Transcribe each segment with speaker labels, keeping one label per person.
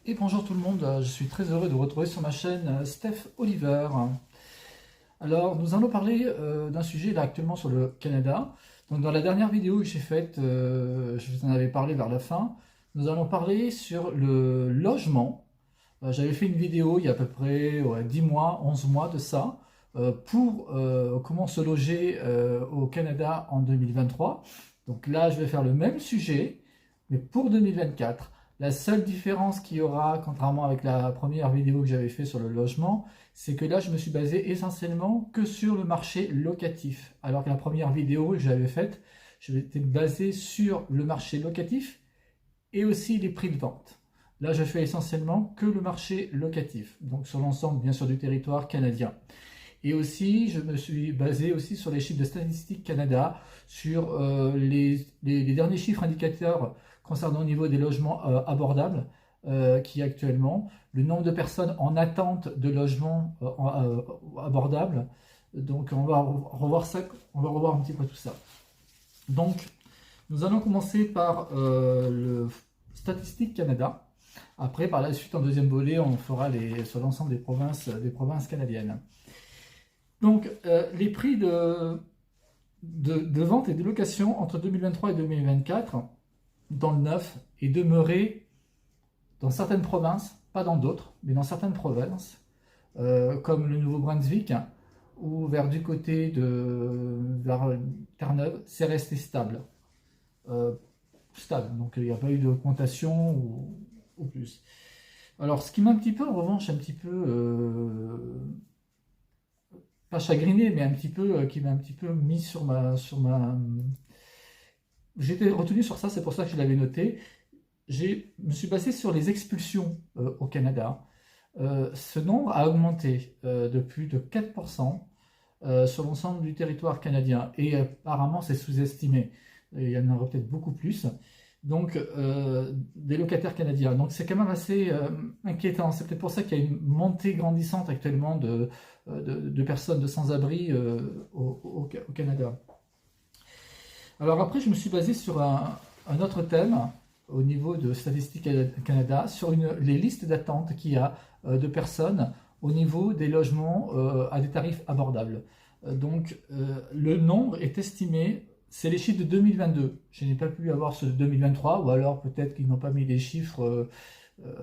Speaker 1: Et bonjour tout le monde, je suis très heureux de vous retrouver sur ma chaîne Steph Oliver. Alors nous allons parler d'un sujet là actuellement sur le Canada. Donc dans la dernière vidéo que j'ai faite, je vous en avais parlé vers la fin, nous allons parler sur le logement. J'avais fait une vidéo il y a à peu près 10 mois, 11 mois de ça, pour comment se loger au Canada en 2023. Donc là je vais faire le même sujet, mais pour 2024. La seule différence qu'il y aura, contrairement avec la première vidéo que j'avais fait sur le logement, c'est que là, je me suis basé essentiellement que sur le marché locatif. Alors que la première vidéo que j'avais faite, je m'étais basé sur le marché locatif et aussi les prix de vente. Là, je fais essentiellement que le marché locatif, donc sur l'ensemble, bien sûr, du territoire canadien. Et aussi, je me suis basé aussi sur les chiffres de Statistique Canada, sur les derniers chiffres indicateurs concernant au niveau des logements abordables, qui est actuellement, le nombre de personnes en attente de logements abordables. Donc on va revoir ça, on va revoir un petit peu tout ça. Donc nous allons commencer par le Statistique Canada. Après, par la suite, en deuxième volet, on fera sur l'ensemble des provinces canadiennes. Donc, les prix de vente et de location entre 2023 et 2024 dans le neuf est demeuré dans certaines provinces, pas dans d'autres, mais dans certaines provinces, comme le Nouveau-Brunswick, ou vers du côté vers Terre-Neuve, c'est resté stable. Donc il n'y a pas eu d'augmentation ou plus. Alors, ce qui m'a un petit peu, en revanche, un petit peu pas chagriné, mais un petit peu, qui m'a un petit peu mis sur ma. J'étais retenu sur ça, c'est pour ça que je l'avais noté. Je me suis basé sur les expulsions au Canada. Ce nombre a augmenté de plus de 4% sur l'ensemble du territoire canadien. Et apparemment, c'est sous-estimé. Il y en aura peut-être beaucoup plus. Donc, des locataires canadiens. Donc, c'est quand même assez inquiétant. C'est peut-être pour ça qu'il y a une montée grandissante actuellement de personnes de sans-abri au Canada. Alors après, je me suis basé sur un autre thème au niveau de Statistique Canada, sur les listes d'attente qu'il y a de personnes au niveau des logements à des tarifs abordables. Donc, le nombre est estimé. C'est les chiffres de 2022. Je n'ai pas pu avoir ceux de 2023, ou alors peut-être qu'ils n'ont pas mis les chiffres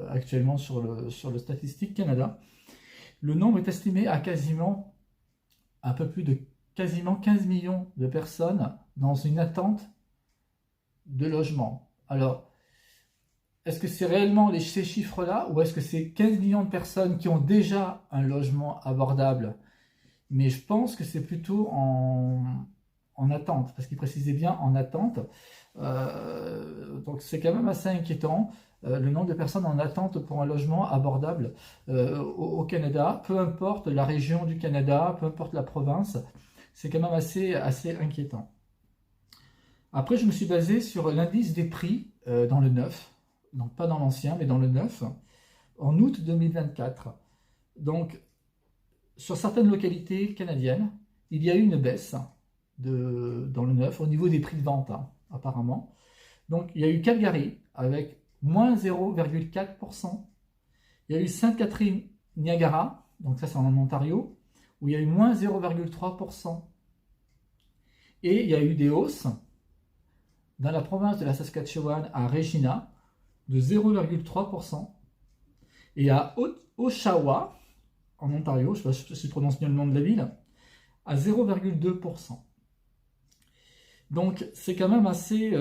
Speaker 1: actuellement sur le Statistique Canada. Le nombre est estimé à quasiment un peu plus de quasiment 15 millions de personnes dans une attente de logement. Alors, est-ce que c'est réellement ces chiffres-là, ou est-ce que c'est 15 millions de personnes qui ont déjà un logement abordable? Mais je pense que c'est plutôt en attente, parce qu'il précisait bien en attente. Donc c'est quand même assez inquiétant, le nombre de personnes en attente pour un logement abordable au Canada, peu importe la région du Canada, peu importe la province, c'est quand même assez inquiétant. Après, je me suis basé sur l'indice des prix dans le neuf, donc pas dans l'ancien, mais dans le neuf, en août 2024. Donc, sur certaines localités canadiennes, il y a eu une baisse dans le neuf au niveau des prix de vente, apparemment. Donc, il y a eu Calgary avec moins 0,4%. Il y a eu Sainte-Catherine-Niagara, donc ça c'est en Ontario, où il y a eu moins 0,3%. Et il y a eu des hausses dans la province de la Saskatchewan à Regina de 0,3%. Et à Oshawa, en Ontario, je ne sais pas si je prononce bien le nom de la ville, à 0,2%. Donc c'est quand même assez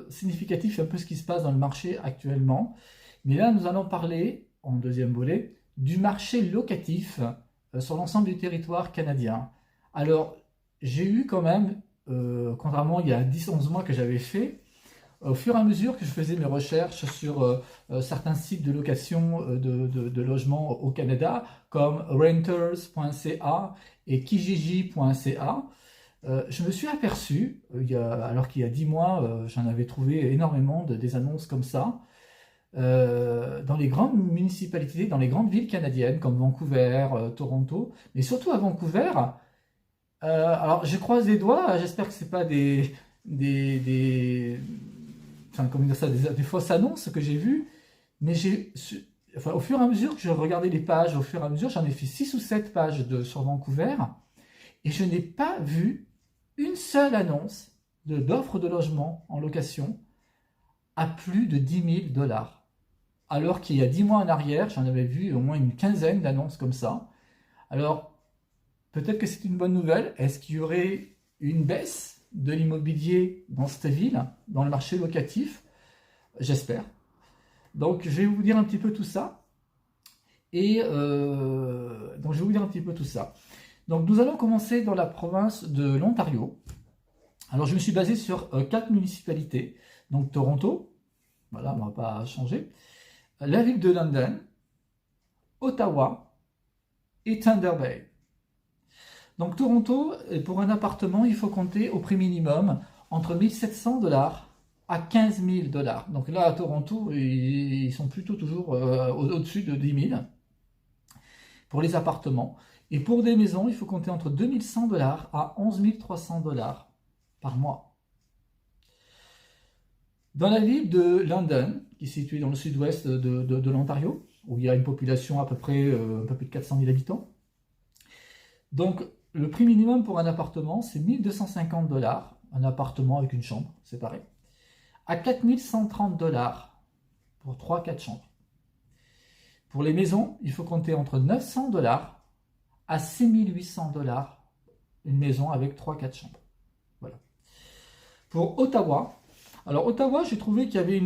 Speaker 1: significatif un peu ce qui se passe dans le marché actuellement. Mais là, nous allons parler, en deuxième volet, du marché locatif sur l'ensemble du territoire canadien. Alors, j'ai eu quand même, contrairement il y a 10-11 mois que j'avais fait, au fur et à mesure que je faisais mes recherches sur certains sites de location de logements au Canada, comme renters.ca et kijiji.ca, je me suis aperçu, alors qu'il y a 10 mois, j'en avais trouvé énormément des annonces comme ça, dans les grandes municipalités, dans les grandes villes canadiennes, comme Vancouver, Toronto, mais surtout à Vancouver. Alors, je croise les doigts, j'espère que ce n'est pas enfin, comment dire ça, des fausses annonces que j'ai vues, mais enfin, au fur et à mesure que je regardais les pages, au fur et à mesure, j'en ai fait 6 ou 7 pages sur Vancouver, et je n'ai pas vu une seule annonce d'offre de logement en location à plus de 10 000 $. Alors qu'il y a 10 mois en arrière, j'en avais vu au moins une quinzaine d'annonces comme ça. Alors, peut-être que c'est une bonne nouvelle. Est-ce qu'il y aurait une baisse de l'immobilier dans cette ville, dans le marché locatif? J'espère. Donc, je vais vous dire un petit peu tout ça. Donc, nous allons commencer dans la province de l'Ontario. Alors, je me suis basé sur 4 municipalités. Donc, Toronto, voilà, on ne va pas changer. La ville de London, Ottawa et Thunder Bay. Donc, Toronto, pour un appartement, il faut compter au prix minimum entre 1 700 $ à 15 000 $. Donc là, à Toronto, ils sont plutôt toujours au-dessus de 10 000 pour les appartements. Et pour des maisons, il faut compter entre 2 100 $ à 11 300 $ par mois. Dans la ville de London, qui est située dans le sud-ouest de l'Ontario, où il y a une population à peu près un peu plus de 400 000 habitants, donc le prix minimum pour un appartement, c'est 1 250 $, un appartement avec une chambre séparée, à 4 130 $ pour 3-4 chambres. Pour les maisons, il faut compter entre 900 $ à 6 800 $, une maison avec 3-4 chambres. Voilà. Pour Ottawa, alors Ottawa, j'ai trouvé qu'il y avait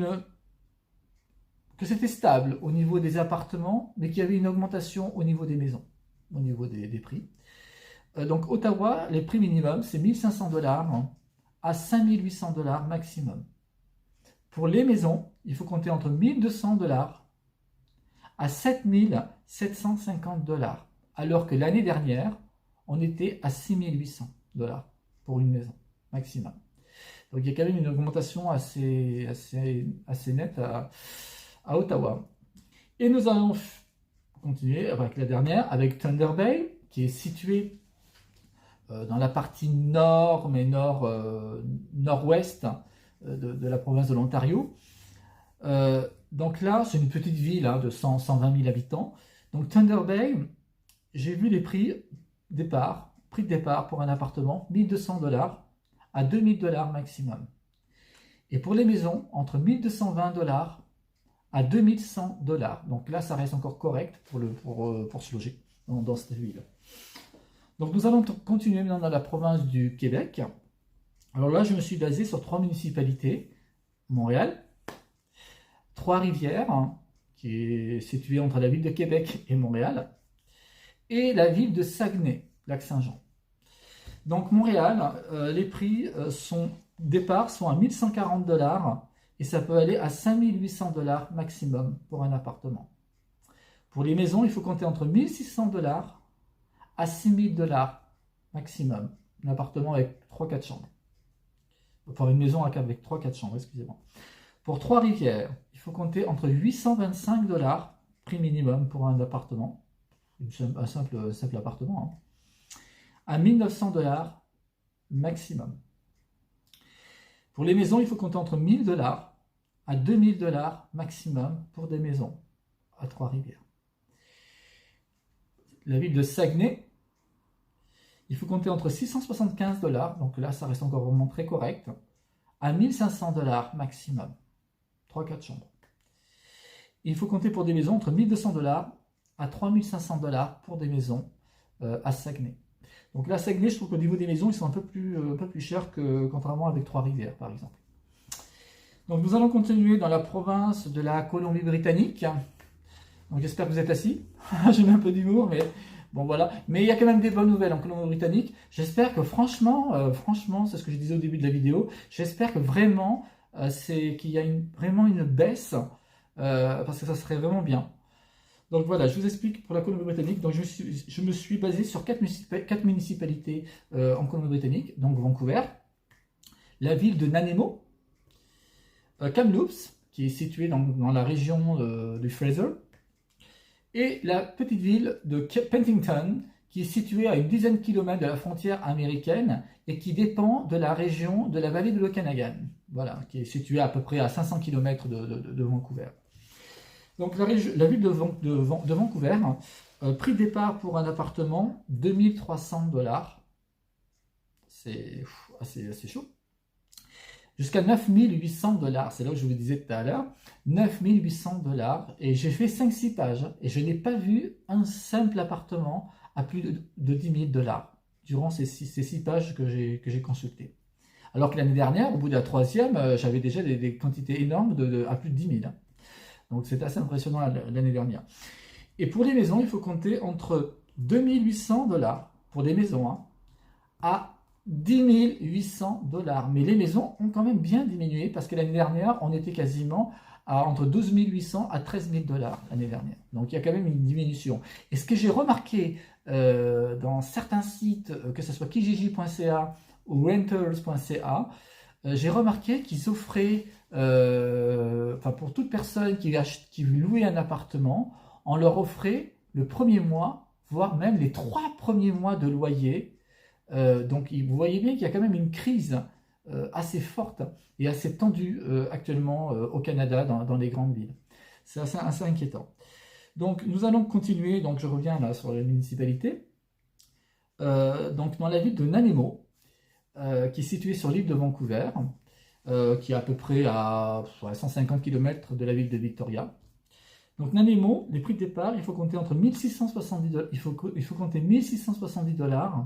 Speaker 1: que c'était stable au niveau des appartements, mais qu'il y avait une augmentation au niveau des maisons, au niveau des prix. Donc Ottawa, les prix minimum, c'est 1 500 $ à 5 800 $ maximum. Pour les maisons, il faut compter entre 1 200 $ à 7 750 $, alors que l'année dernière, on était à 6 800 $ pour une maison maximum. Donc il y a quand même une augmentation assez nette à Ottawa. Et nous allons continuer avec la dernière, avec Thunder Bay, qui est située dans la partie nord, mais nord-ouest de la province de l'Ontario. Donc là, c'est une petite ville de 120 000 habitants. Donc Thunder Bay, j'ai vu les prix de départ pour un appartement, 1 200 $ à 2 000 $ maximum. Et pour les maisons, entre 1 220 $ à 2 100 $. Donc là, ça reste encore correct pour se loger dans cette ville. Donc nous allons continuer maintenant dans la province du Québec. Alors là, je me suis basé sur 3 municipalités. Montréal, Trois-Rivières, qui est située entre la ville de Québec et Montréal, et la ville de Saguenay, Lac-Saint-Jean. Donc Montréal, les prix départ sont à 1 140 $ et ça peut aller à 5 800 $ maximum pour un appartement. Pour les maisons, il faut compter entre 1 600 $ à 6 000 $ maximum. Un appartement avec 3-4 chambres. Enfin, une maison avec 3-4 chambres, excusez-moi. Pour Trois-Rivières, il faut compter entre 825 $, prix minimum pour un appartement, un simple appartement, à 1 900 $ maximum. Pour les maisons, il faut compter entre 1 000 $ à 2 000 $ maximum pour des maisons à Trois-Rivières. La ville de Saguenay, il faut compter entre 675 $, donc là ça reste encore vraiment très correct, à 1 500 $ maximum, 3-4 chambres. Il faut compter pour des maisons entre 1 200 $ à 3 500 $ pour des maisons à Saguenay. Donc là, Saguenay, je trouve qu'au niveau des maisons, ils sont un peu plus chers que contrairement avec Trois-Rivières, par exemple. Donc nous allons continuer dans la province de la Colombie-Britannique. Donc j'espère que vous êtes assis. J'ai mis un peu d'humour, mais bon voilà. Mais il y a quand même des bonnes nouvelles en Colombie-Britannique. J'espère que franchement, c'est ce que je disais au début de la vidéo, j'espère que vraiment, qu'il y a vraiment une baisse, parce que ça serait vraiment bien. Donc voilà, je vous explique pour la Colombie-Britannique. Donc je me suis basé sur 4 municipalités en Colombie-Britannique, donc Vancouver, la ville de Nanaimo, Kamloops, qui est située dans la région du Fraser, et la petite ville de Penticton, qui est située à une dizaine de kilomètres de la frontière américaine et qui dépend de la région de la vallée de l'Okanagan, voilà, qui est située à peu près à 500 km de Vancouver. Donc la ville de Vancouver, prix de départ pour un appartement, 2300 $. C'est assez chaud. Jusqu'à 9800 $. C'est là où je vous disais tout à l'heure. 9800 $. Et j'ai fait 5-6 pages. Et je n'ai pas vu un simple appartement à plus de 10 000 $ durant ces 6 pages que j'ai consultées. Alors que l'année dernière, au bout de la troisième, j'avais déjà des quantités énormes à plus de 10 000. Donc c'est assez impressionnant l'année dernière. Et pour les maisons, il faut compter entre 2800 $ pour des maisons à 10 800 $. Mais les maisons ont quand même bien diminué parce que l'année dernière, on était quasiment entre 12 800 à 13 000 $ l'année dernière. Donc il y a quand même une diminution. Et ce que j'ai remarqué dans certains sites, que ce soit kijiji.ca ou renters.ca, j'ai remarqué qu'ils offraient, pour toute personne qui louait un appartement, on leur offrait le premier mois, voire même les 3 premiers mois de loyer. Donc vous voyez bien qu'il y a quand même une crise assez forte et assez tendue actuellement au Canada, dans les grandes villes. C'est assez inquiétant. Donc nous allons continuer, donc je reviens là sur la municipalité. Donc dans la ville de Nanaimo, qui est située sur l'île de Vancouver, qui est à peu près à 150 km de la ville de Victoria. Donc Nanaimo, les prix de départ, il faut compter entre 1670 $, il faut compter 1670 $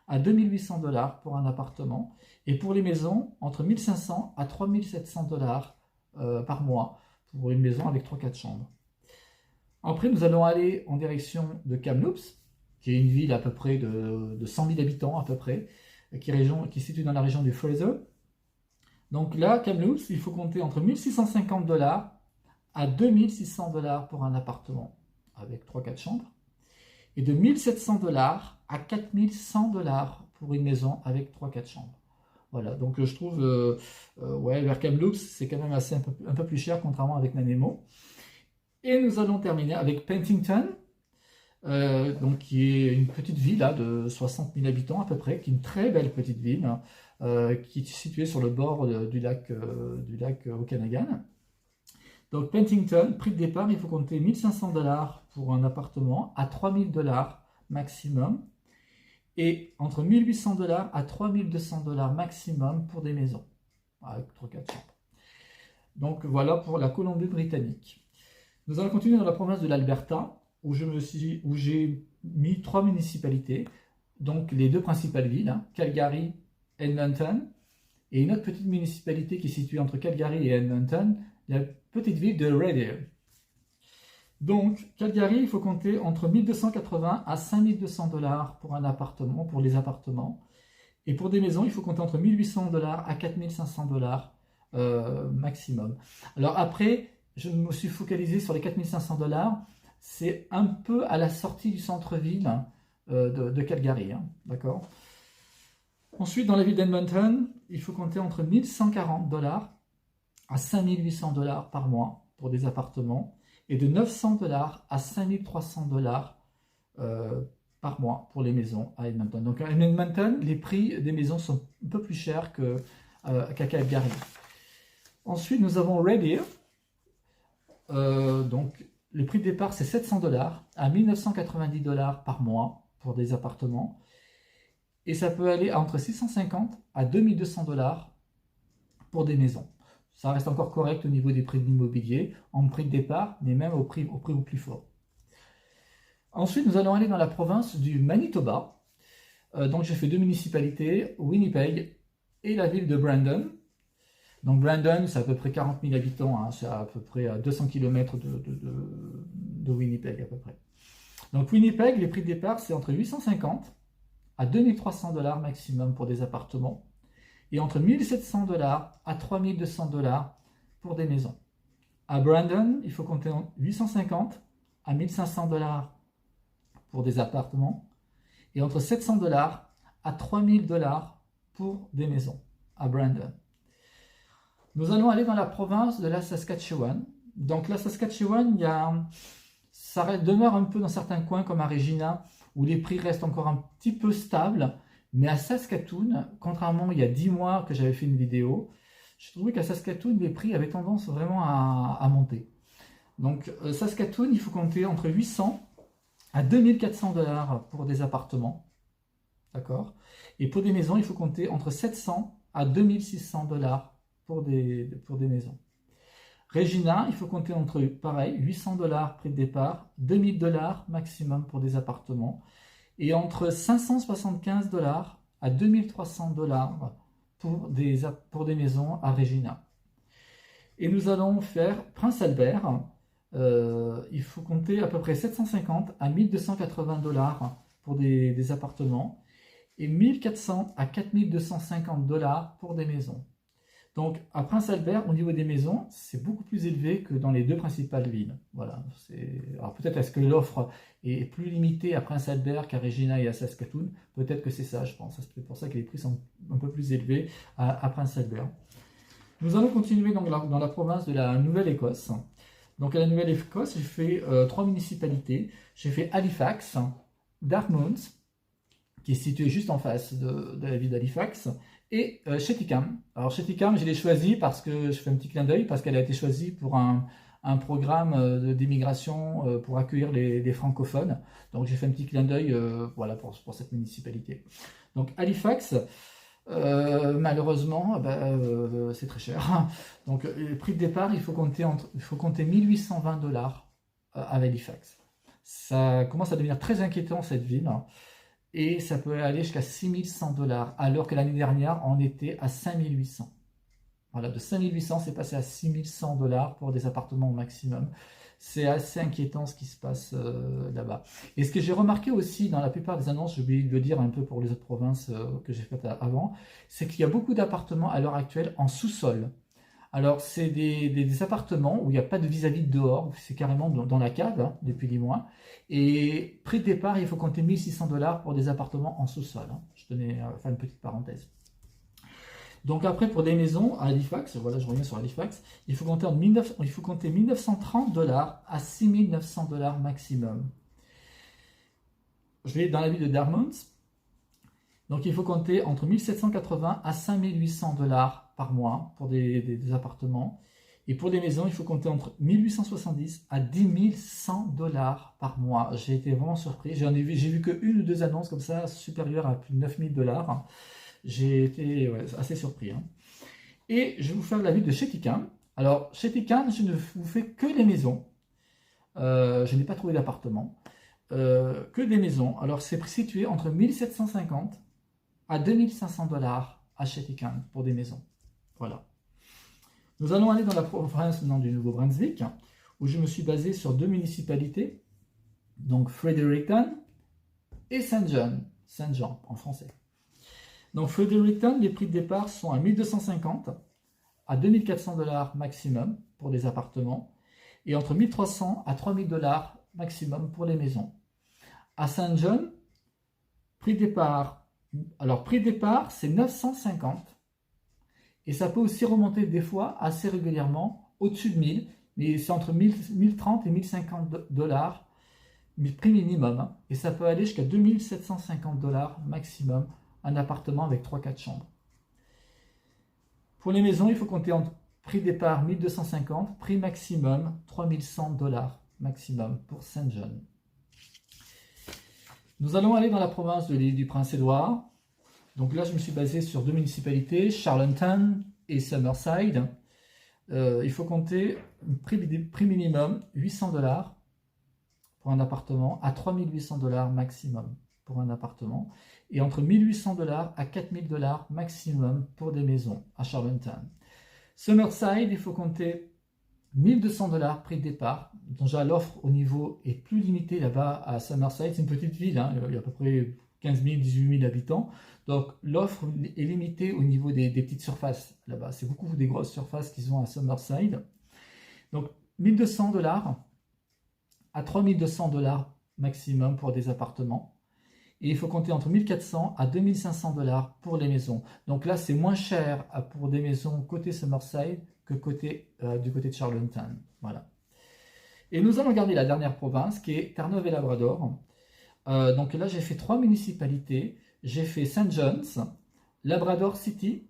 Speaker 1: à 2800 $ pour un appartement, et pour les maisons, entre 1500 à 3700 $ par mois pour une maison avec 3-4 chambres. Après, nous allons aller en direction de Kamloops, qui est une ville à peu près de 100 000 habitants, à peu près, qui est située dans la région du Fraser. Donc là, Kamloops, il faut compter entre 1650 $ à 2600 $ pour un appartement avec 3-4 chambres, et de 1700 $ à 4100 $ pour une maison avec 3-4 chambres. Voilà, donc je trouve, vers Kamloops, c'est quand même un peu plus cher, contrairement avec Nanaimo. Et nous allons terminer avec Penticton, donc qui est une petite ville de 60 000 habitants à peu près, qui est une très belle petite ville, qui est située sur le bord du lac Okanagan. Donc Penticton, prix de départ, il faut compter 1500 $ pour un appartement à 3000 $ maximum, et entre 1800 $ à 3200 $ maximum pour des maisons avec 3-4 chambres. Donc voilà pour la Colombie-Britannique. Nous allons continuer dans la province de l'Alberta, où j'ai mis 3 municipalités, donc les 2 principales villes, Calgary, Edmonton, et une autre petite municipalité qui est située entre Calgary et Edmonton, la petite ville de Red Deer. Donc, Calgary, il faut compter entre 1280 à 5200 $ pour un appartement, pour les appartements. Et pour des maisons, il faut compter entre 1800 $ à 4500 $ maximum. Alors après, je me suis focalisé sur les 4500 $. C'est un peu à la sortie du centre-ville de Calgary. D'accord ? Ensuite, dans la ville d'Edmonton, il faut compter entre 1140 $ à 5800 $ par mois pour des appartements, et de 900 $ à 5300 $ par mois pour les maisons à Edmonton. Donc à Edmonton, les prix des maisons sont un peu plus chers qu'à Calgary. Ensuite, nous avons Red Deer. Donc le prix de départ, c'est 700 $ à 1990 $ par mois pour des appartements. Et ça peut aller entre 650 à 2200 $ pour des maisons. Ça reste encore correct au niveau des prix de l'immobilier, en prix de départ, mais même au prix au plus fort. Ensuite, nous allons aller dans la province du Manitoba. Donc j'ai fait 2 municipalités, Winnipeg et la ville de Brandon. Donc Brandon, c'est à peu près 40 000 habitants, c'est à peu près à 200 km de Winnipeg à peu près. Donc Winnipeg, les prix de départ, c'est entre 850 à 2300 $ maximum pour des appartements, et entre 1700 $ à 3200 $ pour des maisons. À Brandon, il faut compter 850 à 1500 $ pour des appartements, et entre 700 $ à 3000 $ pour des maisons à Brandon. Nous allons aller dans la province de la Saskatchewan. Donc la Saskatchewan, ça demeure un peu dans certains coins comme à Regina, où les prix restent encore un petit peu stables. Mais à Saskatoon, contrairement il y a 10 mois que j'avais fait une vidéo, je trouvais qu'à Saskatoon, les prix avaient tendance vraiment à monter. Donc, Saskatoon, il faut compter entre 800 à 2400 dollars pour des appartements. D'accord? Et pour des maisons, il faut compter entre 700 à 2600 dollars pour des maisons. Regina, il faut compter entre, pareil, 800 dollars prix de départ, 2000 dollars maximum pour des appartements, et entre 575 dollars à 2300 dollars pour des maisons à Regina. Et nous allons faire Prince Albert. Il faut compter à peu près 750 à 1280 dollars pour des appartements et 1400 à 4250 dollars pour des maisons. Donc à Prince Albert, au niveau des maisons, c'est beaucoup plus élevé que dans les deux principales villes. Voilà. Alors peut-être est-ce que l'offre est plus limitée à Prince Albert qu'à Regina et à Saskatoon. Peut-être que c'est ça, je pense. C'est pour ça que les prix sont un peu plus élevés à Prince Albert. Nous allons continuer donc dans la province de la Nouvelle-Écosse. Donc à la Nouvelle-Écosse, j'ai fait 3 municipalités. J'ai fait Halifax, Dartmouth, qui est situé juste en face de la ville d'Halifax, et Cheticamp. Alors Cheticamp, je l'ai choisi parce que, je fais un petit clin d'œil, parce qu'elle a été choisie pour un programme d'immigration pour accueillir les francophones. Donc j'ai fait un petit clin d'œil voilà, pour cette municipalité. Donc Halifax, malheureusement, c'est très cher. Donc le prix de départ, il faut compter 1820 dollars à Halifax. Ça commence à devenir très inquiétant cette ville. Et ça peut aller jusqu'à 6100 dollars, alors que l'année dernière, on était à 5800. Voilà, de 5800, c'est passé à 6100 dollars pour des appartements au maximum. C'est assez inquiétant ce qui se passe là-bas. Et ce que j'ai remarqué aussi dans la plupart des annonces, j'ai oublié de le dire un peu pour les autres provinces que j'ai faites avant, c'est qu'il y a beaucoup d'appartements à l'heure actuelle en sous-sol. Alors, c'est des appartements où il n'y a pas de vis-à-vis dehors, c'est carrément dans la cave hein, depuis 10 mois. Et prix de départ, il faut compter 1600 dollars pour des appartements en sous-sol. Hein. Je tenais à faire une petite parenthèse. Donc après, pour des maisons à Halifax, voilà, je reviens sur Halifax, il faut compter 1930 dollars à 6900 dollars maximum. Je vais dans la ville de Dartmouth. Donc il faut compter entre 1780 à 5800 dollars par mois pour des appartements. Et pour des maisons, il faut compter entre 1870 à 10 100 dollars par mois. J'ai été vraiment surpris. J'ai vu que une ou deux annonces comme ça supérieures à plus de 9000 dollars. J'ai été assez surpris. Hein. Et je vais vous faire la ville de Cheticamp. Alors, Cheticamp, je ne vous fais que les maisons. Je n'ai pas trouvé d'appartement. Que des maisons. Alors, c'est situé entre 1750 à 2500 dollars à Cheticamp pour des maisons. Voilà. Nous allons aller dans la province du Nouveau-Brunswick, où je me suis basé sur 2 municipalités, donc Fredericton et Saint-Jean en français. Donc Fredericton, les prix de départ sont à 1250 à 2400 dollars maximum pour des appartements, et entre 1300 à 3000 dollars maximum pour les maisons. À Saint-John, prix de départ, c'est 950. Et ça peut aussi remonter des fois assez régulièrement au-dessus de 1000, mais c'est entre 1030 et 1050 dollars, prix minimum. Hein, et ça peut aller jusqu'à 2750 dollars maximum, un appartement avec 3-4 chambres. Pour les maisons, il faut compter entre prix départ 1250, prix maximum 3100 dollars maximum pour Saint-John. Nous allons aller dans la province de l'île du Prince-Édouard. Donc là, je me suis basé sur 2 municipalités, Charlottetown et Summerside. Il faut compter prix minimum 800 dollars pour un appartement à 3800 dollars maximum pour un appartement et entre 1800 dollars à 4000 dollars maximum pour des maisons à Charlottetown. Summerside, il faut compter 1200 dollars prix de départ. Déjà, l'offre au niveau est plus limitée là-bas à Summerside. C'est une petite ville, hein, il y a à peu près 15 000, 18 000 habitants. Donc l'offre est limitée au niveau des petites surfaces là-bas. C'est beaucoup des grosses surfaces qu'ils ont à Summerside. Donc 1200 dollars à 3200 dollars maximum pour des appartements. Et il faut compter entre 1400 à 2500 dollars pour les maisons. Donc là, c'est moins cher pour des maisons côté Summerside que du côté de Charlottetown. Voilà. Et nous allons regarder la dernière province qui est Terre-Neuve et Labrador. Donc là, j'ai fait 3 municipalités. J'ai fait St. John's, Labrador City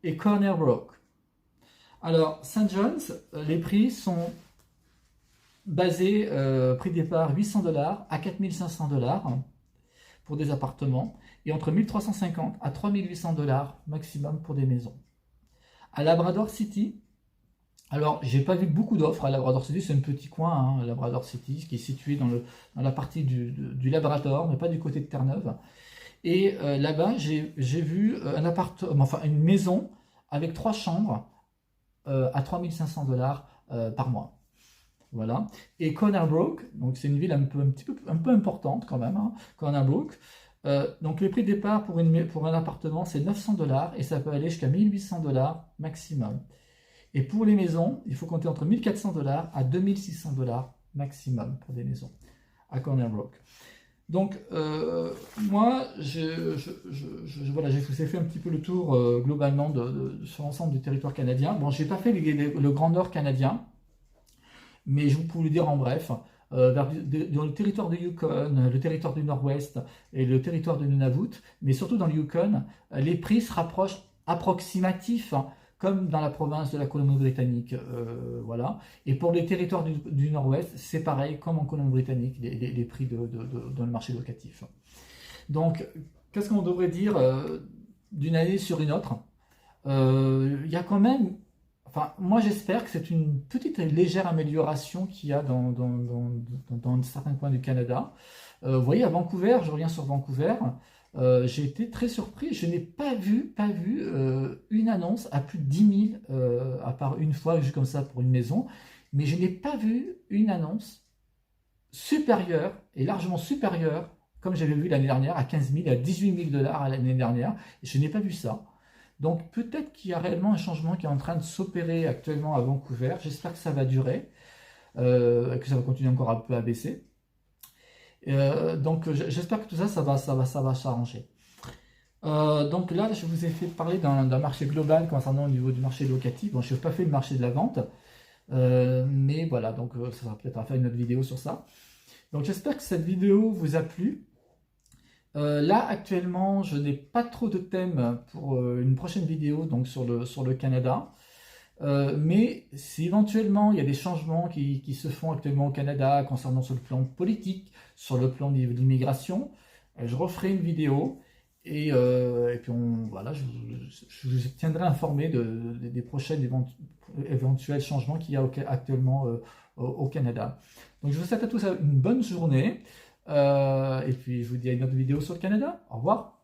Speaker 1: et Corner Brook. Alors, St. John's, les prix sont basé, prix de départ 800 $ à 4500 $ pour des appartements, et entre 1350 à 3800 $ maximum pour des maisons. À Labrador City, alors j'ai pas vu beaucoup d'offres à Labrador City, c'est un petit coin, hein, Labrador City, qui est situé dans la partie du Labrador, mais pas du côté de Terre-Neuve. Et là-bas, j'ai vu un appartement, enfin une maison avec 3 chambres à 3500 $ par mois. Voilà. Et Corner Brook, donc c'est une ville un peu importante quand même, hein, Corner Brook. Donc le prix de départ pour un appartement, c'est 900 $ et ça peut aller jusqu'à 1800 $ maximum. Et pour les maisons, il faut compter entre 1400 $ à 2600 $ maximum pour des maisons à Corner Brook. Donc, moi, voilà, je vous ai fait un petit peu le tour globalement sur l'ensemble du territoire canadien. Bon, je n'ai pas fait le Grand Nord canadien, mais je vous peux le dire en bref. Dans le territoire de Yukon, le territoire du Nord-Ouest et le territoire de Nunavut, mais surtout dans le Yukon, les prix se rapprochent approximatifs, hein, comme dans la province de la Colombie-Britannique, voilà. Et pour les territoires du Nord-Ouest, c'est pareil, comme en Colombie-Britannique, les prix dans le marché locatif. Donc, qu'est-ce qu'on devrait dire d'une année sur une autre? Il y a quand même, enfin, moi j'espère que c'est une petite légère amélioration qu'il y a dans certains coins du Canada. Vous voyez, à Vancouver, je reviens sur Vancouver, j'ai été très surpris. Je n'ai pas vu une annonce à plus de 10 000, à part une fois, juste comme ça pour une maison, mais je n'ai pas vu une annonce supérieure et largement supérieure, comme j'avais vu l'année dernière, à 15 000, à 18 000 $ l'année dernière. Et je n'ai pas vu ça. Donc peut-être qu'il y a réellement un changement qui est en train de s'opérer actuellement à Vancouver. J'espère que ça va durer, que ça va continuer encore un peu à baisser. Donc j'espère que tout ça, ça va s'arranger. Donc là, je vous ai fait parler d'un marché global concernant au niveau du marché locatif. Bon, je n'ai pas fait le marché de la vente, mais voilà, donc ça va peut-être faire une autre vidéo sur ça. Donc j'espère que cette vidéo vous a plu. Là actuellement, je n'ai pas trop de thème pour une prochaine vidéo donc sur le Canada. Mais si éventuellement il y a des changements qui se font actuellement au Canada concernant sur le plan politique, sur le plan de l'immigration, je referai une vidéo et puis voilà, je vous tiendrai informé des prochains éventuels changements qu'il y a actuellement au Canada. Donc je vous souhaite à tous une bonne journée et puis je vous dis à une autre vidéo sur le Canada. Au revoir.